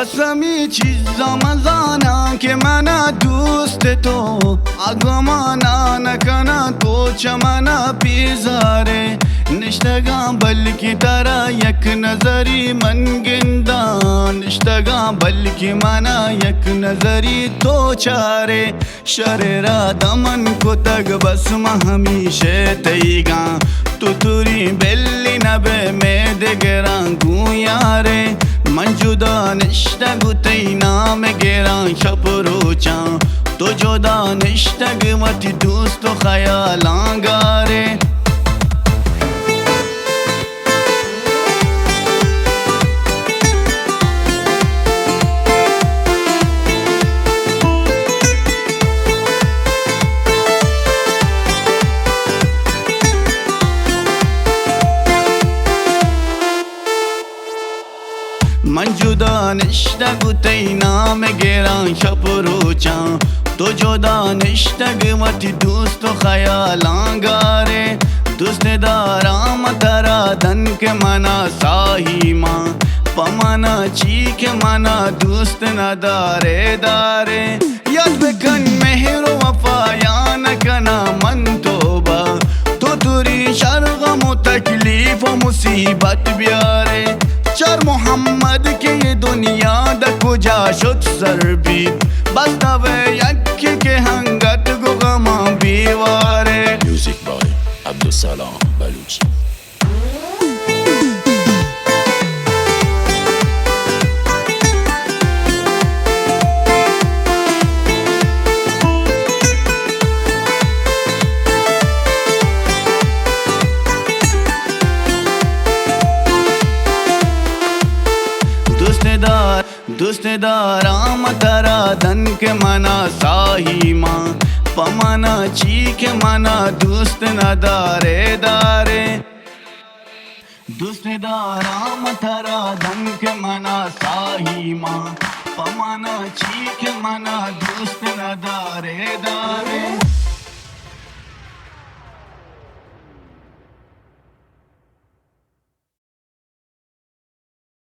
قسمی چیزا مزانا که من دوست تو اگمانا نکنا تو چمنا پیزاره نشتگام بلکی ترا یک نظری من گندان نشتگام بلکی منا یک نظری تو چاره شر را دمن کو تگ بس ہمیشہ تیگا تو توری بلی نبے میں دگران گو یارے من جدا نشتگ تی نام گران شب روچاں تو جدا نشتگ وتی دوست خیالان گارے من جدا نشتگ تی نام گران شب روچاں تو جدا نشتگ وتی دوست خیالان گارے دوست دارام ترا دن کے منا ساہی ماں پمانا چیک منا دوست ندارے دارے یاد بکن مہر و وفا یا نکنا من توبہ تو توری شرغم و تکلیف و مصیبت بیارے چار محمد کے یہ دنیا دا کجا شد سربید بس دوے یکی کے ہنگت گو غما بیوارے Music by Abdussalam Baluchi. دوست دارام ترا دن کے منا ساہی ماں پمانا چیک منا دوست ندارے دارے دوست دارام ترا دن کے منا ساہی ماں پمانا چیک منا دوست ندارے دارے